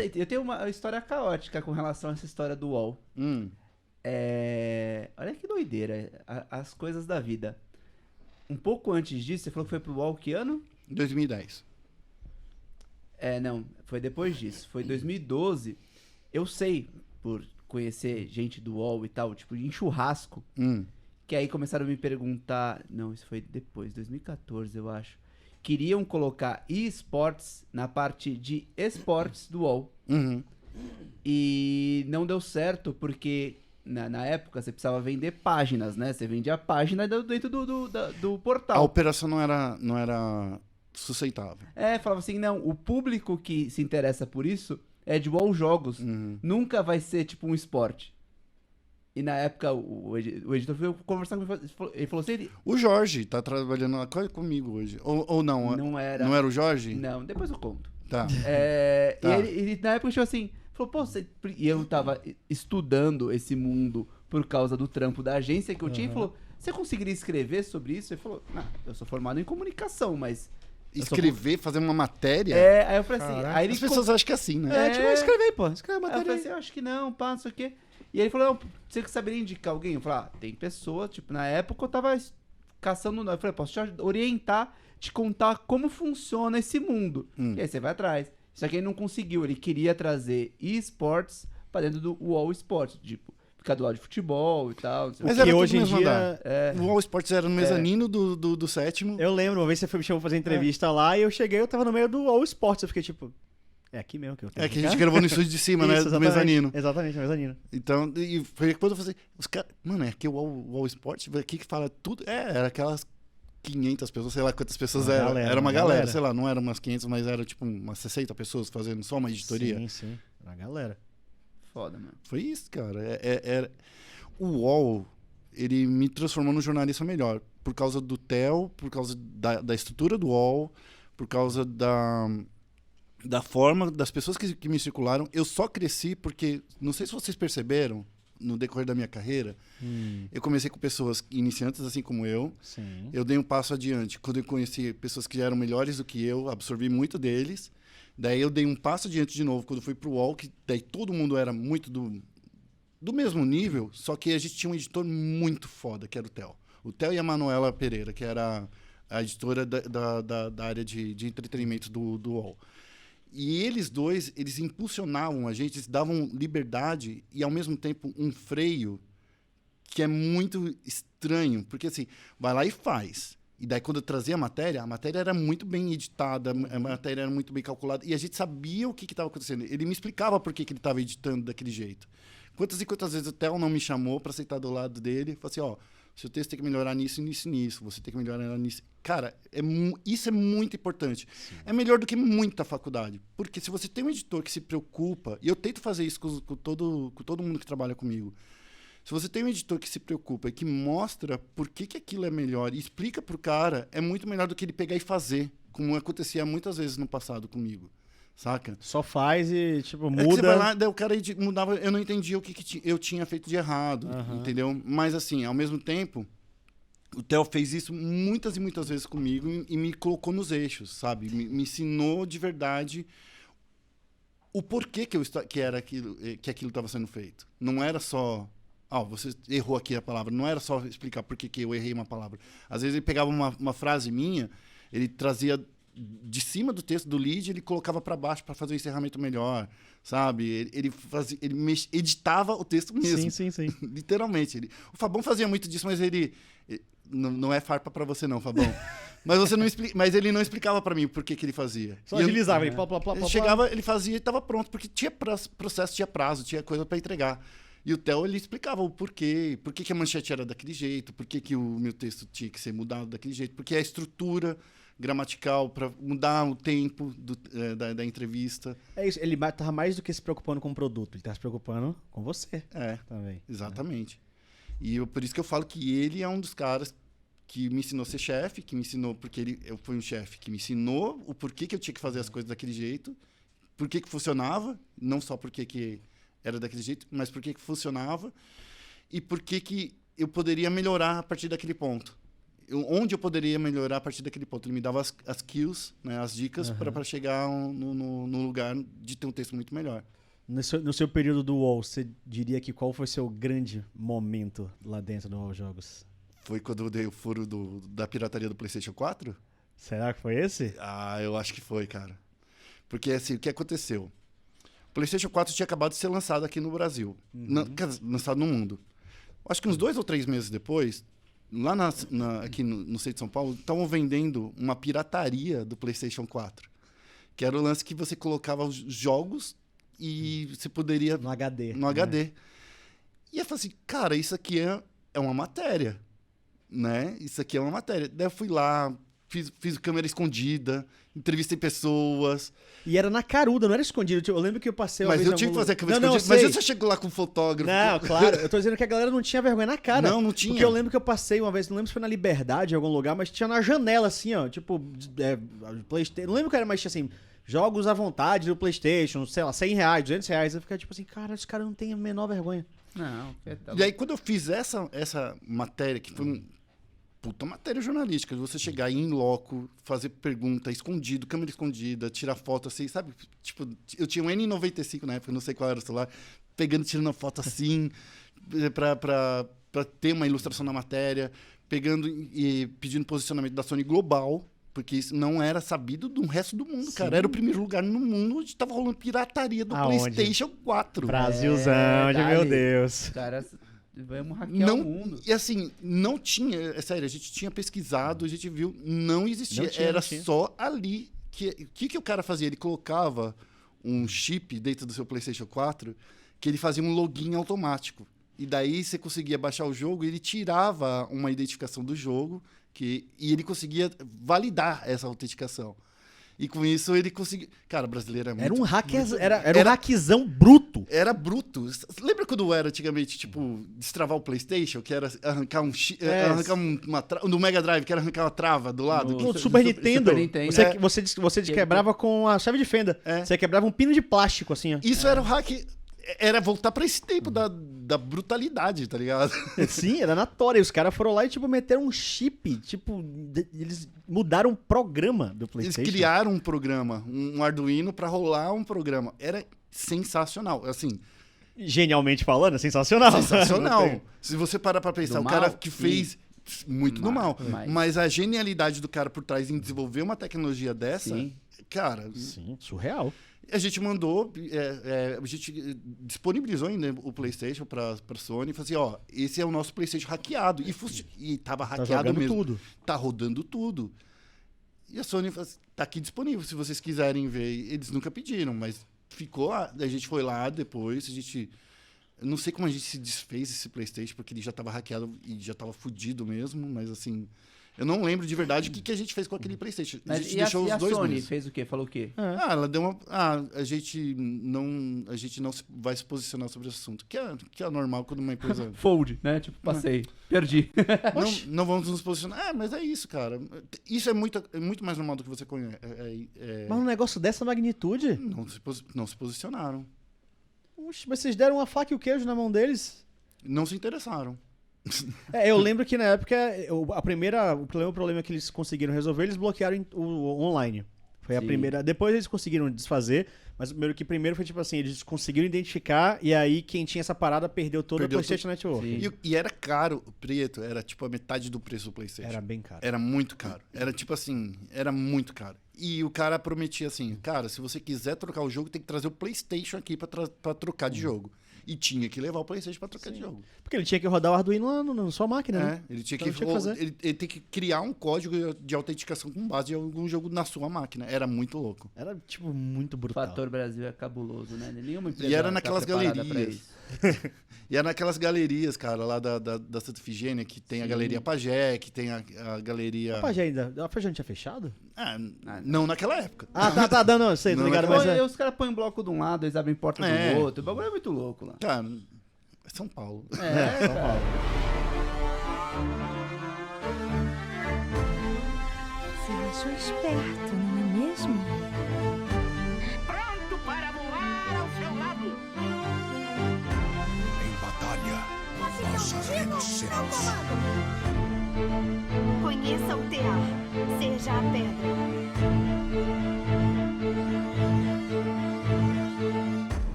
sei, eu tenho uma história caótica com relação a essa história do UOL. Olha que doideira, as coisas da vida. Um pouco antes disso, você falou que foi pro UOL que ano? 2010. Não, foi depois disso. Foi 2012. Eu sei, por conhecer gente do UOL e tal, tipo, em churrasco, que aí começaram a me perguntar... Não, isso foi depois, 2014, eu acho. Queriam colocar eSports na parte de esportes do UOL. E não deu certo, porque na época você precisava vender páginas, né? Você vendia a página dentro do portal. A operação não era sustentável. Falava assim, não, o público que se interessa por isso é de UOL Jogos. Nunca vai ser tipo um esporte. E na época o editor foi conversar comigo, ele falou assim... O Jorge tá trabalhando comigo hoje. Ou não? Não era. Não era o Jorge? Não, depois eu conto. Tá. Tá. E ele na época chegou assim, falou, pô, e eu tava estudando esse mundo por causa do trampo da agência que eu tinha, e falou, você conseguiria escrever sobre isso? Ele falou, não, eu sou formado em comunicação, mas... Escrever, fazer uma matéria? Aí eu falei assim... Aí as pessoas acham que é assim, né? Escreve aí, pô. Escreve a matéria. Aí eu falei assim, eu acho que não, pá, não sei o quê. E ele falou, não, você saberia indicar alguém? Eu falei, tem pessoa, tipo, na época eu tava caçando... Eu falei, posso te orientar, te contar como funciona esse mundo. E aí você vai atrás. Só que ele não conseguiu, ele queria trazer eSports pra dentro do UOL Esports, tipo, ficar do lado de futebol e tal. Mas era hoje em dia... O UOL Esports era no mezanino do sétimo. Eu lembro, uma vez você me chamou pra fazer entrevista lá e eu cheguei, eu tava no meio do UOL Esports, eu fiquei tipo... É aqui mesmo que eu tenho. É que a gente gravou no estúdio de cima, né? Do mezanino. Exatamente, no mezanino. Então, e foi quando eu falei, os caras... Mano, é aqui o UOL Esports, aqui que fala tudo... era aquelas 500 pessoas, sei lá quantas pessoas eram. Era uma galera, sei lá, não eram umas 500, mas era tipo umas 60 pessoas fazendo só uma editoria. Sim, era a galera. Foda, mano. Foi isso, cara. O UOL, ele me transformou num jornalista melhor. Por causa do Theo, por causa da estrutura do UOL, por causa da forma, das pessoas que me circularam. Eu só cresci porque, não sei se vocês perceberam, no decorrer da minha carreira, eu comecei com pessoas iniciantes, assim como eu. Sim. Eu dei um passo adiante. Quando eu conheci pessoas que eram melhores do que eu, absorvi muito deles. Daí eu dei um passo adiante de novo, quando fui pro UOL, que daí todo mundo era muito do mesmo nível, só que a gente tinha um editor muito foda, que era o Theo. O Theo e a Manuela Pereira, que era a editora da área de entretenimento do UOL. E eles dois, eles impulsionavam a gente, eles davam liberdade e, ao mesmo tempo, um freio que é muito estranho. Porque, assim, vai lá e faz. E daí, quando eu trazia a matéria era muito bem editada, a matéria era muito bem calculada. E a gente sabia o que estava acontecendo. Ele me explicava por que ele estava editando daquele jeito. Quantas e quantas vezes o Theo não me chamou para sentar do lado dele e falou assim, ó, seu texto tem que melhorar nisso, nisso, nisso. Você tem que melhorar nisso. Cara, isso é muito importante. Sim. É melhor do que muita faculdade. Porque se você tem um editor que se preocupa, e eu tento fazer isso com todo mundo que trabalha comigo, se você tem um editor que se preocupa e que mostra por que aquilo é melhor e explica pro cara, é muito melhor do que ele pegar e fazer, como acontecia muitas vezes no passado comigo. Saca? Só faz e, tipo, muda. Que você vai lá, daí o cara mudava, eu não entendia o que eu tinha feito de errado, entendeu? Mas, assim, ao mesmo tempo, o Theo fez isso muitas e muitas vezes comigo e me colocou nos eixos, sabe? Me ensinou de verdade o porquê que aquilo estava sendo feito. Não era só... você errou aqui a palavra. Não era só explicar por que eu errei uma palavra. Às vezes ele pegava uma frase minha, ele trazia de cima do texto do lead, ele colocava para baixo para fazer o encerramento melhor, sabe? Ele editava o texto mesmo. Sim. Literalmente. O Fabão fazia muito disso, mas ele não é farpa para você não, Fabão. Mas ele não explicava para mim por que ele fazia. Só agilizava, ele ele chegava, ele fazia e estava pronto, porque tinha processo, tinha prazo, tinha coisa para entregar. E o Theo, ele explicava o porquê, por que a manchete era daquele jeito, por que o meu texto tinha que ser mudado daquele jeito, porque a estrutura gramatical para mudar o tempo da entrevista. É isso, ele estava mais do que se preocupando com o produto, ele estava se preocupando com você. Também. Exatamente. E por isso que eu falo que ele é um dos caras que me ensinou a ser chefe, que me ensinou, porque eu fui um chefe que me ensinou o porquê que eu tinha que fazer as coisas daquele jeito, por que funcionava, não só porque que era daquele jeito, mas por que funcionava e por que eu poderia melhorar a partir daquele ponto. onde eu poderia melhorar a partir daquele ponto. Ele me dava as kills, né, as dicas, para chegar no lugar de ter um texto muito melhor. No seu período do UOL, você diria que qual foi seu grande momento lá dentro do UOL Jogos? Foi quando eu dei o furo da pirataria do PlayStation 4? Será que foi esse? Ah, eu acho que foi, cara. Porque, assim, o que aconteceu? O PlayStation 4 tinha acabado de ser lançado aqui no Brasil. Lançado no mundo. Acho que uns 2 ou 3 meses depois, lá aqui no centro de São Paulo, estavam vendendo uma pirataria do PlayStation 4. Que era o lance que você colocava os jogos e você poderia... No HD. No HD. E eu falei assim, cara, isso aqui é uma matéria, né? Isso aqui é uma matéria. Daí eu fui lá, fiz câmera escondida, entrevistei pessoas. E era na caruda, não era escondido. Eu lembro que eu passei uma Mas vez eu tive que fazer a câmera não, escondida. Mas você chegou lá com um fotógrafo. Não, claro. Eu tô dizendo que a galera não tinha vergonha na cara. Não tinha. Porque eu lembro que eu passei uma vez, não lembro se foi na Liberdade, em algum lugar, mas tinha na janela, assim, ó. Tipo, PlayStation. Não lembro o que era, mas tinha assim, jogos à vontade do PlayStation, sei lá, R$100, R$200. Eu ficava tipo assim, cara, esse cara não tem a menor vergonha. Não, E aí, quando eu fiz essa matéria, que foi uma puta matéria jornalística, você chegar em loco, fazer pergunta escondido, câmera escondida, tirar foto assim, sabe? Tipo, eu tinha um N95 na época, não sei qual era o celular, tirando foto assim, pra ter uma ilustração na matéria, pegando e pedindo posicionamento da Sony global, porque isso não era sabido do resto do mundo, cara. Era o primeiro lugar no mundo onde tava rolando pirataria do PlayStation 4. Brasilzão, meu Deus. Cara, vamos hackear o mundo. E assim, não tinha... É sério, a gente tinha pesquisado, a gente viu, não existia. Era só ali. Que o cara fazia? Ele colocava um chip dentro do seu PlayStation 4 que ele fazia um login automático. E daí você conseguia baixar o jogo e ele tirava uma identificação do jogo e ele conseguia validar essa autenticação. E com isso ele conseguia... Cara, brasileiro é muito... Era um um hackzão bruto. Era bruto. Lembra quando era antigamente, tipo, destravar o PlayStation, que era arrancar no Mega Drive, que era arrancar uma trava do lado? No Super Nintendo. Você desquebrava com a chave de fenda. É. Você quebrava um pino de plástico, assim, ó. Isso era o hack... Era voltar pra esse tempo da brutalidade, tá ligado? Sim, era na tora. E os caras foram lá e, tipo, meteram um chip. Tipo, eles mudaram o programa do PlayStation. Eles criaram um programa, um Arduino pra rolar um programa. Era sensacional, assim... Genialmente falando, é sensacional. Sensacional. Se você parar pra pensar, Do o cara mal, que fez... Muito do mal. Mas a genialidade do cara por trás em desenvolver uma tecnologia dessa... Sim. Cara... Sim, surreal. A gente mandou, a gente disponibilizou ainda o PlayStation pra Sony e falou assim, ó, esse é o nosso PlayStation hackeado. E tava hackeado mesmo. Tudo. Tá rodando tudo. E a Sony falou assim, tá aqui disponível, se vocês quiserem ver. Eles nunca pediram, mas ficou lá. A gente foi lá depois, eu não sei como a gente se desfez desse PlayStation, porque ele já tava hackeado e já tava fudido mesmo, mas assim... Eu não lembro de verdade o que a gente fez com aquele PlayStation. A gente deixou os dois Sony meses. fez o quê? Falou o quê? Ela deu uma... a gente não vai se posicionar sobre esse assunto. Que é normal quando uma empresa... Fold, né? Tipo, passei. Perdi. não vamos nos posicionar. Mas é isso, cara. Isso é muito mais normal do que você conhece. Mas um negócio dessa magnitude? Não se posicionaram. Oxe, mas vocês deram uma faca e o queijo na mão deles? Não se interessaram. Eu lembro que na época o primeiro problema que eles conseguiram resolver, eles bloquearam o online. Foi a primeira. Depois eles conseguiram desfazer, mas primeiro foi tipo assim, eles conseguiram identificar e aí quem tinha essa parada perdeu toda a PlayStation Network. E era caro, o preto, era tipo a metade do preço do PlayStation. Era bem caro. Era muito caro. Era tipo assim, era muito caro. E o cara prometia assim, cara, se você quiser trocar o jogo, tem que trazer o PlayStation aqui pra trocar de jogo. E tinha que levar o PlayStation pra trocar de jogo. Porque ele tinha que rodar o Arduino na sua máquina, né? Ele tinha Então ele tem que criar um código de autenticação com base de algum jogo na sua máquina. Era muito louco. Era, tipo, muito O brutal. fator Brasil é cabuloso, né? Nenhuma empresa E era tá naquelas preparada galerias. pra isso. E era naquelas galerias, cara, lá da Santa Ifigênia, que tem a Galeria Pajé, que tem a galeria... A Pajé ainda... A Pajé não tinha fechado? Não naquela época. Tá, não, sei, tô ligado, mas... Os caras põem um bloco de um lado, eles abrem porta do outro. O bagulho é muito louco lá. Cara, é São Paulo. São Paulo. Você é esperto, não é mesmo? Pronto para voar ao seu lado. Em batalha, nós vencemos. Conheça o tear. Seja a pedra.